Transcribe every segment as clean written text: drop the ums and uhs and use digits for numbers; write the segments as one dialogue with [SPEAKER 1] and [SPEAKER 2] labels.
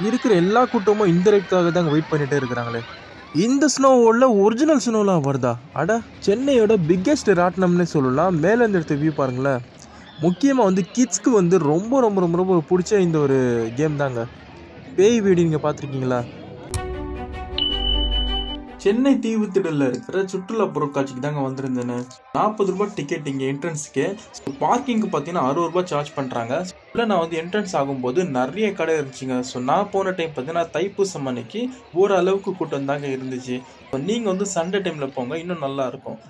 [SPEAKER 1] இருக்கிற எல்லா கூட்டமும் இந்த ரைட்காக தாங்க வெயிட் பண்ணிட்டே இருக்கிறாங்களே. இந்த ஸ்னோ வேர்ல்டில் ஒரிஜினல் ஸ்னோலாம் வருதா? அட, சென்னையோட பிக்கெஸ்ட் ராட்டினம்னே சொல்லலாம். மேலேருந்து எடுத்த வியூ பாருங்களேன். முக்கியமாக வந்து கிட்ஸ்க்கு வந்து ரொம்ப ரொம்ப ரொம்ப ரொம்ப பிடிச்ச இந்த ஒரு கேம் தாங்க. பேய் வீடு நீங்கள் பார்த்துருக்கீங்களா? சென்னை தீவுத்திடலில் இருக்கிற சுற்றுலா பொருட்காட்சிக்கு தாங்க வந்திருந்தேன்னு. 40 ரூபாய் டிக்கெட் இங்கே என்ட்ரன்ஸுக்கு. பார்க்கிங்க்கு பார்த்தீங்கன்னா 60 ரூபாய் சார்ஜ் பண்ணுறாங்க. இல்லை, நான் வந்து என்ட்ரன்ஸ் ஆகும்போது நிறைய கடை இருந்துச்சுங்க. ஸோ நான் போன டைம் பார்த்தீங்கன்னா தைப்பூசம் அன்னைக்கு ஓரளவுக்கு கூட்டம் தாங்க இருந்துச்சு. ஸோ நீங்கள் வந்து சண்டே டைமில் போங்க, இன்னும் நல்லாயிருக்கும்.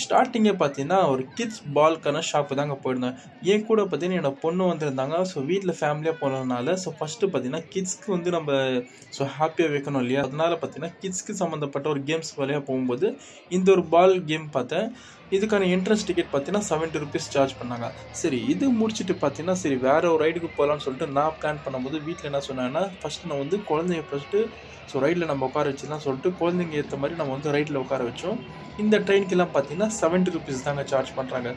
[SPEAKER 1] ஸ்டார்டிங்கே பார்த்தீங்கன்னா ஒரு கிட்ஸ் பால்க்கான ஷாப்பு தாங்க போயிருந்தேன். என் கூட பார்த்தீங்கன்னா என்னோட பொண்ணு வந்திருந்தாங்க. ஸோ வீட்டில் ஃபேமிலியாக போனதுனால ஸோ ஃபஸ்ட்டு பார்த்தீங்கன்னா கிட்ஸ்க்கு வந்து நம்ம ஸோ ஹாப்பியாக வைக்கணும் இல்லையா? அதனால பார்த்தீங்கன்னா கிட்ஸ்க்கு சம்மந்தப்பட்ட ஒரு கேம்ஸ் வழியாக போகும்போது இந்த ஒரு பால் கேம் பார்த்தேன். இதுக்கான என்ட்ரன்ஸ் டிக்கெட் பார்த்தீங்கன்னா 70 ருபீஸ் சார்ஜ் பண்ணாங்க. சரி, இது முடிச்சுட்டு பார்த்தீங்கன்னா சரி வேறு ஒரு ரைடுக்கு போகலான்னு சொல்லிட்டு நான் பிளான் பண்ணும்போது வீட்டில் என்ன சொன்னேன்னா, ஃபஸ்ட்டு நான் வந்து குழந்தைய ஃபஸ்ட்டு ஸோ ரைடில் நம்ம உட்கார வச்சுலாம் சொல்லிட்டு குழந்தைங்க ஏற்ற மாதிரி நம்ம வந்து ரைடில் உட்கார வச்சோம். இந்த ட்ரெயினுக்கெல்லாம் பார்த்தீங்கன்னா 70 ருபீஸ் தாங்க சார்ஜ் பண்ணுறாங்க.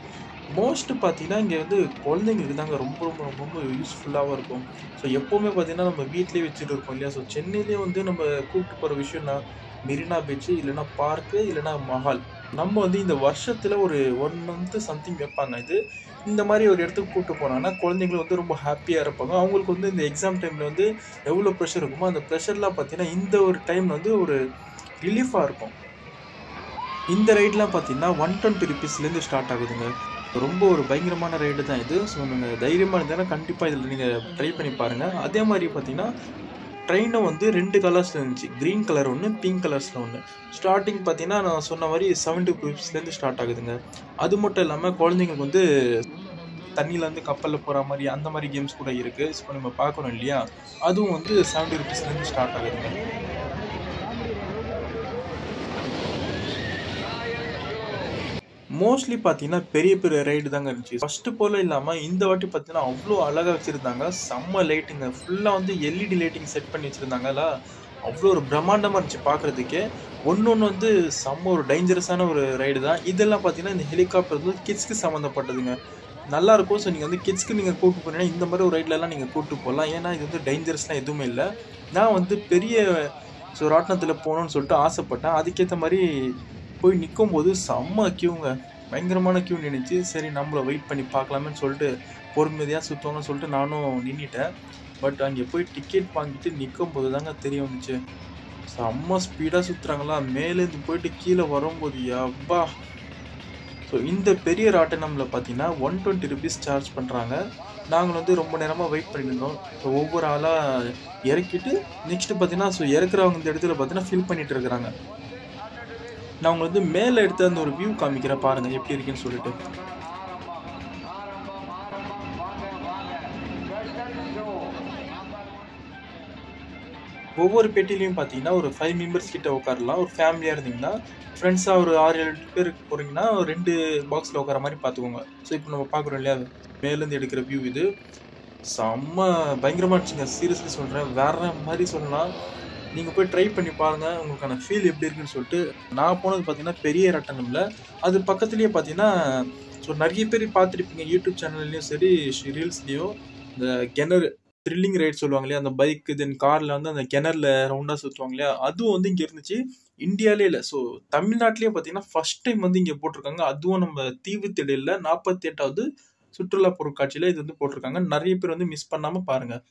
[SPEAKER 1] மோஸ்ட்டு பார்த்தீங்கன்னா இங்கே வந்து குழந்தைங்களுக்கு தாங்க ரொம்ப ரொம்ப ரொம்ப ரொம்ப யூஸ்ஃபுல்லாகவும் இருக்கும். ஸோ எப்போவுமே பார்த்தீங்கன்னா நம்ம வீட்டிலே வச்சுட்டு இருக்கோம் இல்லையா? ஸோ சென்னையிலே வந்து நம்ம கூப்பிட்டு போகிற விஷயம்னா மெரினா பீச்சு, இல்லைனா பார்க்கு, இல்லைனா மஹால். நம்ம வந்து இந்த வருஷத்தில் ஒரு 1 மந்த்து சம்திங் வைப்பாங்க. இந்த மாதிரி ஒரு இடத்துக்கு கூப்பிட்டு போனாங்கன்னா குழந்தைங்களும் வந்து ரொம்ப ஹாப்பியாக இருப்பாங்க. அவங்களுக்கு வந்து இந்த எக்ஸாம் டைமில் வந்து எவ்வளோ ப்ரெஷர் இருக்குமோ அந்த ப்ரெஷர்லாம் பார்த்தீங்கன்னா இந்த ஒரு டைம் வந்து ஒரு ரிலீஃபாக இருக்கும். இந்த ரைடெலாம் பார்த்தீங்கன்னா 120 ருபீஸ்லேருந்து ஸ்டார்ட் ஆகுதுங்க. ரொம்ப ஒரு பயங்கரமான ரைடு தான் இது. ஸோ நீங்கள் தைரியமாக இருந்தீங்கன்னா கண்டிப்பாக இதில் நீங்கள் ட்ரை பண்ணி பாருங்கள். அதே மாதிரி பார்த்தீங்கன்னா ட்ரெயினும் வந்து 2 கலர்ஸில் இருந்துச்சு. க்ரீன் கலர் ஒன்று, பிங்க் கலர்ஸில் ஒன்று. ஸ்டார்டிங் பார்த்தீங்கன்னா நான் சொன்ன மாதிரி 70 ருபீஸ்லேருந்து ஸ்டார்ட் ஆகுதுங்க. அது மட்டும் இல்லாமல் குழந்தைங்களுக்கு வந்து தண்ணியில் வந்து கப்பலில் போகிற மாதிரி அந்த மாதிரி கேம்ஸ் கூட இருக்குது. ஸோ நம்ம பார்க்கணும் இல்லையா? அதுவும் வந்து 70 ருபீஸ்லேருந்து ஸ்டார்ட் ஆகுதுங்க. மோஸ்ட்லி பார்த்தீங்கன்னா பெரிய பெரிய ரைடு தாங்க இருந்துச்சு. ஃபஸ்ட்டு போல் இல்லாமல் இந்த வாட்டி பார்த்தீங்கன்னா அவ்வளோ அழகாக வச்சுருந்தாங்க. செம்ம லைட்டுங்க. ஃபுல்லாக வந்து எல்இடி லைட்டிங் செட் பண்ணி வச்சுருந்தாங்களா, அவ்வளோ ஒரு பிரம்மாண்டமாக இருந்துச்சு பார்க்குறதுக்கே. ஒன்று வந்து செம்ம ஒரு டேஞ்சரஸான ஒரு ரைடு தான். இதெல்லாம் பார்த்தீங்கன்னா இந்த ஹெலிகாப்டர் வந்து கிட்ஸ்க்கு சம்மந்தப்பட்டதுங்க. நல்லாயிருக்கும். ஸோ நீங்கள் வந்து கிட்ஸ்க்கு நீங்கள் கூப்பிட்டு போனீங்கன்னா இந்த மாதிரி ஒரு ரைட்லலாம் நீங்கள் கூப்பிட்டு போகலாம். ஏன்னா இது வந்து டேஞ்சரஸ்லாம் எதுவுமே இல்லை. நான் வந்து பெரிய ஸோ ராட்டினத்தில் போகணுன்னு சொல்லிட்டு ஆசைப்பட்டேன். அதுக்கேற்ற மாதிரி போய் நிற்கும்போது செம்ம க்யூங்க. பயங்கரமான க்யூ நின்றுச்சு. சரி நம்மளை வெயிட் பண்ணி பார்க்கலாமேன்னு சொல்லிட்டு பொறுமையாக சுற்றுவாங்கன்னு சொல்லிட்டு நானும் நின்றுட்டேன். பட் அங்கே போய் டிக்கெட் வாங்கிட்டு நிற்கும்போது தாங்க தெரிய வந்துச்சு, செம்ம ஸ்பீடாக சுற்றுறாங்களா. மேலேருந்து போயிட்டு கீழே வரும்போது அப்பா. ஸோ இந்த பெரிய ராட்டினமில் பார்த்தீங்கன்னா 120 ருபீஸ் சார்ஜ் பண்ணுறாங்க. நாங்கள் வந்து ரொம்ப நேரமாக வெயிட் பண்ணியிருந்தோம். ஸோ ஒவ்வொரு ஆளாக இறக்கிட்டு நெக்ஸ்ட்டு பார்த்தீங்கன்னா ஸோ இறக்குறவங்க இந்த இடத்துல பார்த்தீங்கன்னா ஃபில் பண்ணிகிட்டு இருக்கிறாங்க. நான் உங்களுக்கு வந்து மேலே எடுத்து அந்த ஒரு வியூ காமிக்கிறேன் பாருங்கள் எப்படி இருக்குன்னு சொல்லிட்டு. ஒவ்வொரு பெட்டிலையும் பார்த்தீங்கன்னா ஒரு 5 மெம்பர்ஸ் கிட்ட உட்காரலாம். ஒரு ஃபேமிலியாக இருந்தீங்கன்னா ஃப்ரெண்ட்ஸாக ஒரு 6-7 பேருக்கு போகிறீங்கன்னா 2 பாக்ஸில் உட்கார மாதிரி பார்த்துக்கோங்க. ஸோ இப்போ நம்ம பார்க்குறோம் இல்லையா, மேலேருந்து எடுக்கிற வியூ இது செம்ம பயங்கரமாக இருந்துச்சுங்க. சீரியஸ்லி சொல்கிறேன், வேறு மாதிரி சொல்லலாம். நீங்கள் போய் ட்ரை பண்ணி பாருங்கள், உங்களுக்கான ஃபீல் எப்படி இருக்குன்னு சொல்லிட்டு. நான் போனது பார்த்தீங்கன்னா பெரிய ராட்டினமில். அது பக்கத்துலேயே பார்த்தீங்கன்னா ஸோ நிறைய பேர் பார்த்துருப்பீங்க யூடியூப் சேனல்லையும் சரி ரீல்ஸ்லேயும் இந்த கிணறு த்ரில்லிங் ரைட் சொல்லுவாங்க இல்லையா, அந்த பைக்கு தென் காரில் வந்து அந்த கிணறுல ரவுண்டாக சுற்றுவாங்க இல்லையா, அதுவும் வந்து இங்கே இருந்துச்சு. இந்தியாவிலே இல்லை, ஸோ தமிழ்நாட்டிலே பார்த்தீங்கன்னா ஃபஸ்ட் டைம் வந்து இங்கே போட்டிருக்காங்க. அதுவும் நம்ம தீவுத்திடலில் 48வது சுற்றுலா பொருட்காட்சியில் இது வந்து போட்டிருக்காங்க. நிறைய பேர் வந்து மிஸ் பண்ணாமல் பாருங்கள்.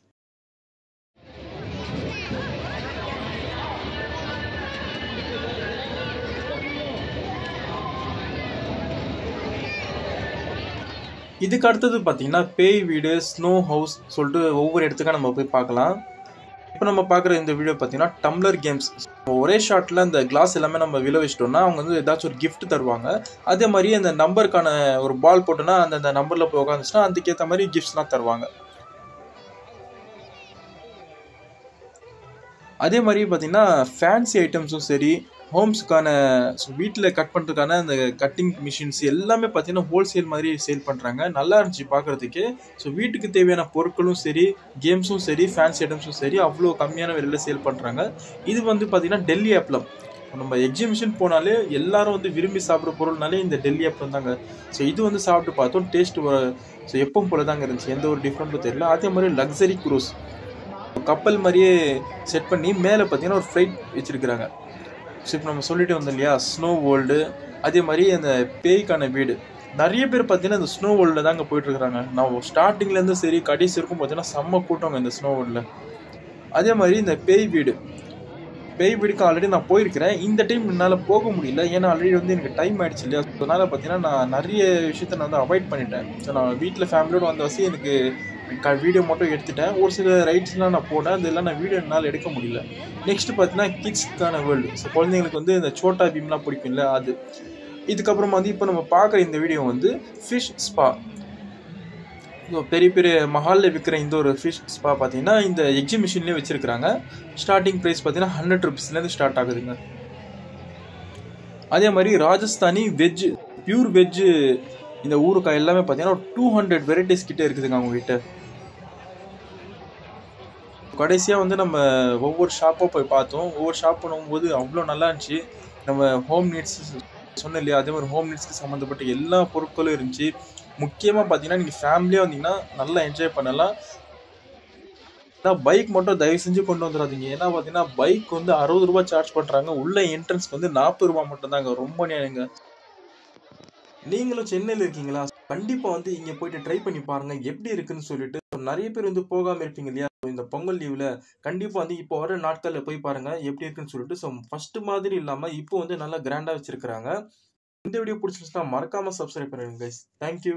[SPEAKER 1] இதுக்கு அடுத்தது பார்த்தீங்கன்னா பேய் வீடு, ஸ்னோ ஹவுஸ் சொல்லிட்டு ஒவ்வொரு இடத்துக்காக நம்ம போய் பார்க்கலாம். இப்போ நம்ம பார்க்குற இந்த வீடியோ பார்த்தீங்கன்னா டம்ளர் கேம்ஸ். ஒரே ஷாட்டில் அந்த கிளாஸ் எல்லாமே நம்ம விழ வச்சிட்டோம்னா அவங்க வந்து ஏதாச்சும் ஒரு கிஃப்ட் தருவாங்க. அதே மாதிரி அந்த நம்பருக்கான ஒரு பால் போட்டோன்னா அந்த நம்பரில் போய் உட்காந்துச்சுன்னா அதுக்கேற்ற மாதிரி கிஃப்ட்ஸ்லாம் தருவாங்க. அதே மாதிரி பார்த்தீங்கன்னா ஃபேன்சி ஐட்டம்ஸும் சரி, ஹோம்ஸுக்கான வீட்டில் கட் பண்ணுறதுக்கான அந்த கட்டிங் மிஷின்ஸ் எல்லாமே பார்த்தீங்கன்னா ஹோல்சேல் மாதிரி சேல் பண்ணுறாங்க. நல்லா இருந்துச்சு பார்க்குறதுக்கு. ஸோ வீட்டுக்கு தேவையான பொருட்களும் சரி, கேம்ஸும் சரி, ஃபேன்சி ஐட்டம்ஸும் சரி அவ்வளோ கம்மியான விலையில் சேல் பண்ணுறாங்க. இது வந்து பார்த்தீங்கன்னா டெல்லி அப்பளம். நம்ம எக்ஸிபிஷன் போனாலே எல்லாரும் வந்து விரும்பி சாப்பிட்ற பொருள்னாலே இந்த டெல்லி அப்பளம் தாங்க. ஸோ இது வந்து சாப்பிட்டு பார்த்தோம், டேஸ்ட் ஸோ எப்பவும் போல தாங்க இருந்துச்சு, எந்த ஒரு டிஃப்ரெண்ட்டும் தெரியல. அதே மாதிரி லக்ஸரி குரூஸ் கப்பல் மாதிரியே செட் பண்ணி மேலே பார்த்தீங்கன்னா ஒரு ஃப்ளைட் வச்சுருக்குறாங்க. ஸோ இப்போ நம்ம சொல்லிட்டு வந்தோம் இல்லையா, ஸ்னோ வேர்ல்டு, அதே மாதிரி அந்த பேய்க்கான வீடு. நிறைய பேர் பார்த்தீங்கன்னா இந்த ஸ்னோ வேர்ல்டில் தாங்க போயிட்டுருக்குறாங்க. நான் ஸ்டார்டிங்லேருந்து சரி கடைசி இருக்கும் பார்த்தீங்கன்னா செம்ம கூட்டங்க இந்த ஸ்னோ வேர்ல்டில். அதே மாதிரி இந்த பேய் வீடுக்கு ஆல்ரெடி நான் போயிருக்கிறேன். இந்த டைம் என்னால் போக முடியல, ஏன்னா ஆல்ரெடி வந்து எனக்கு டைம் ஆகிடுச்சு இல்லையா. அதனால் பார்த்தீங்கன்னா நான் நிறைய விஷயத்த நான் வந்து அவாய்ட் பண்ணிட்டேன். ஸோ நான் வீட்டில் ஃபேமிலியோடு வந்த வசி எனக்கு வீடியோ மட்டும் எடுத்துட்டேன். ஒரு சில ரைட்ஸ்லாம் நான் போனேன், அதெல்லாம் நான் வீடியோ என்னால் எடுக்க முடியல. நெக்ஸ்ட் பார்த்தீங்கன்னா கிட்ஸ்க்கான வேர்ல்டு. ஸோ குழந்தைங்களுக்கு வந்து இந்த சோட்டா பீம்லாம் பிடிக்கும்ல அது. இதுக்கப்புறமா வந்து இப்போ நம்ம பார்க்குற இந்த வீடியோ வந்து ஃபிஷ் ஸ்பா. பெரிய பெரிய மஹாலில் விற்கிற இந்த ஒரு ஃபிஷ் ஸ்பா பார்த்தீங்கன்னா இந்த எக்ஸிபிஷன்லேயே வச்சுருக்கிறாங்க. ஸ்டார்டிங் ப்ரைஸ் பார்த்தீங்கன்னா 100 rupeesலேருந்து ஸ்டார்ட் ஆகுதுங்க. அதே மாதிரி ராஜஸ்தானி வெஜ்ஜு, பியூர் வெஜ்ஜு இந்த ஊறுகாய் எல்லாமே பார்த்தீங்கன்னா 200 வெரைட்டிஸ் கிட்டே இருக்குதுங்க அவங்ககிட்ட. கடைசியாக வந்து நம்ம ஒவ்வொரு ஷாப்பாக போய் பார்த்தோம். ஒவ்வொரு ஷாப் பண்ணும்போது அவ்வளோ நல்லா இருந்துச்சு. நம்ம ஹோம் நீட்ஸ் சொன்னோம் இல்லையா, அதே மாதிரி ஹோம் நீட்ஸ்க்கு சம்மந்தப்பட்ட எல்லா பொருட்களும் இருந்துச்சு. முக்கியமாக பார்த்தீங்கன்னா நீங்கள் ஃபேமிலியாக வந்தீங்கன்னா நல்லா என்ஜாய் பண்ணலாம். ஆனால் பைக் மட்டும் தயவு செஞ்சு கொண்டு வந்துடாதீங்க. ஏன்னா பார்த்தீங்கன்னா பைக் வந்து 60 ரூபா சார்ஜ் பண்ணுறாங்க. உள்ள என்ட்ரன்ஸ்க்கு வந்து 40 ரூபா மட்டும்தாங்க. ரொம்ப நேரங்க. நீங்களும் சென்னையில் இருக்கீங்களா, கண்டிப்பாக வந்து இங்கே போயிட்டு ட்ரை பண்ணி பாருங்கள் எப்படி இருக்குன்னு சொல்லிட்டு. நிறைய பேர் வந்து போகாமல் இருப்பீங்க இல்லையா, இந்த பொங்கல் லீவில் கண்டிப்பாக வந்து இப்போ வர நாட்களில் போய் பாருங்கள் எப்படி இருக்குன்னு சொல்லிட்டு. ஸோ ஃபஸ்ட்டு மாதிரி இல்லாமல் இப்போ வந்து நல்லா கிராண்டாக வச்சுருக்கிறாங்க. இந்த வீடியோ பிடிச்சிருந்துச்சுன்னா மறக்காமல் சப்ஸ்கிரைப் பண்ணிடுங்க கைஸ். தேங்க்யூ.